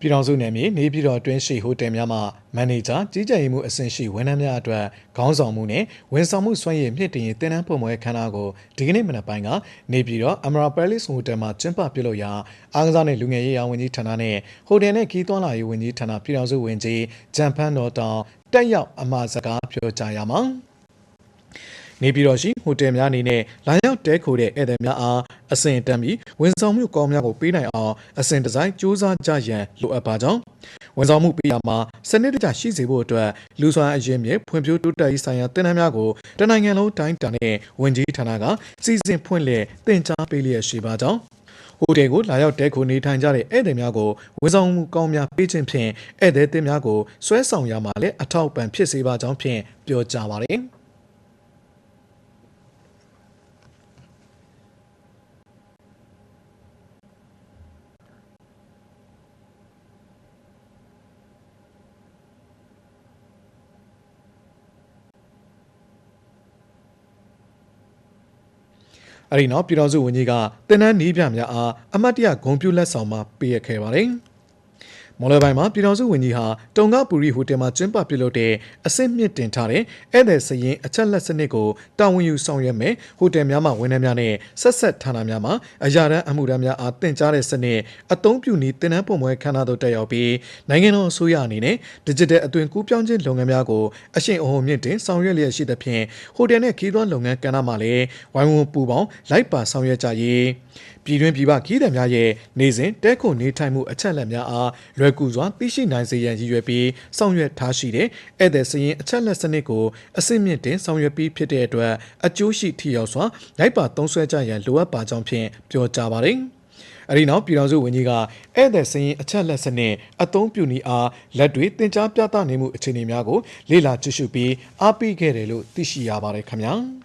ပြည်တော်စုနယ်မြေနေပြည်တော်တွင်းရှိဟိုတယ်များမှမန်နေဂျာကြီးကြပ်ရေးမှုအဆင့်ရှိဝန်ထမ်းများအတွက်ခေါင်းဆောင်မှုနဲ့ဝန်ဆောင်မှုစွမ်းရည်မြင့်တင်ရေးတင်နန်းပုံပွဲခန်းနာကိုဒီကနေ့မနက်ပိုင်းကနေပြည်တော်အမရာပဲလစ်ဟိုတယ်မှာကျင်းပပြုလုပ်ရာအားကစားနဲ့လူငယ်ရေးရာဝန်ကြီးဌာနနဲ့ဟိုတယ်နဲ့ခီးသွွားလာရေးဝန်ကြီးဌာနပြည်တော်စုဝန်ကြီးဂျန်ဖန်တော်တောင်တက်ရောက်အမှာစကားပြောကြားရမှာနေပြည်တော်ရှိဟိုတယ်များအနေနဲ့လာရောက်တဲခိုတဲ့ဧည့်သည်များအားအဆင့်တန်းပြီးဝန်ဆောင်မှုကောင်းများကိုပေးနိုင်အောင်အဆင့်ဒီဇိုင်းစူးစမ်းကြရန်လိုအပ်ပါကြောင်းဝန်ဆောင်မှုပေးရမှာစနစ်တကျရှိစေဖို့အတွက်လူစွမ်းအရင်းမြစ်ဖွံ့ဖြိုးတိုးတက်ရေးဆိုင်ရာတင်နန်းများကိုတနိုင်ငံလုံးတိုင်းတာနဲ့ဝန်ကြီးဌာနကစီစဉ်ဖွင့်လှစ်တင်ကြားပေးလျက်ရှိပါကြောင်းဟိုတယ်ကိုလာရောက်တဲခိုနေထိုင်ကြတဲ့ဧည့်သည်များကိုဝန်ဆောင်မှုကောင်းများပေးခြင်းဖြင့်ဧည့်သည်တင်များကိုဆွဲဆောင်ရမှာလည်းအထောက်အပံ့ဖြစ်စေပါကြောင်းဖြင့်ပြောကြားပါတယ်အဲ့ဒီနောက်ပြည်တော်စုဝန်ကြီးကတင်နန်းနီးပြများအားအမတ်တရဂုဏ်ပြုလက်ဆောင်မှာပေးရခဲ့ပါတယ်။မော်လပိုင်းမှာပြည်တော်စုဝန်ကြီးဟာတုံကပူရီဟိုတယ်မှာကျင်းပပြုလုပ်တဲ့အဆင့်မြင့်တင်ထားတဲ့ဧည့်သည်စရင်အချက်လက်စနစ်ကိုတာဝန်ယူဆောင်ရွက်မယ်ဟိုတယ်များမှာဝန်ထမ်းများနဲ့ဆက်ဆက်ဌာနများမှာအရာတန်းအမှုတန်းများအားတင်ကြားတဲ့စနစ်အသုံးပြုနည်းတင်နန်းပုံပွဲခန်းနာသို့တက်ရောက်ပြီးနိုင်ငံတော်အစိုးရအနေနဲ့ digital အသွင်ကူးပြောင်းခြင်းလုပ်ငန်းများကိုအရှိန်အဟုန်မြင့်တင်ဆောင်ရွက်လျက်ရှိသဖြင့်ဟိုတယ်နဲ့ခီးသွွားလုပ်ငန်းကဏ္ဍမှာလည်းဝိုင်းဝန်းပူးပေါင်းလိုက်ပါဆောင်ရွက်ကြရေးပြည်တွင်းပြည်ပခီးသည်များရဲ့နေစဉ်တဲခုနေထိုင်မှုအချက်အလက်များအားလွယ်ကူစွာသိရှိနိုင်စေရန်ရည်ရွယ်ပြီးဆောင်ရွက်ထားရှိတဲ့ဧည့်သည်စရင်အချက်အလက်စနစ်ကိုအစစ်မြင့်တင်ဆောင်ရွက်ပြီးဖြစ်တဲ့အတွက်အကျိုးရှိထိရောက်စွာလိုက်ပါသုံးစွဲကြရန်လိုအပ်ပါကြောင်းဖြင့်ပြောကြားပါတယ်။အဲဒီနောက်ပြည်တော်စုဝန်ကြီးကဧည့်သည်စရင်အချက်လက်စနစ်အသုံးပြုနည်းအားလက်တွေ့သင်ကြားပြသနေမှုအခြေအနေများကိုလေ့လာကြည့်ရှုပြီးအားပေးခဲ့တယ်လို့သိရှိရပါတယ်ခင်ဗျာ။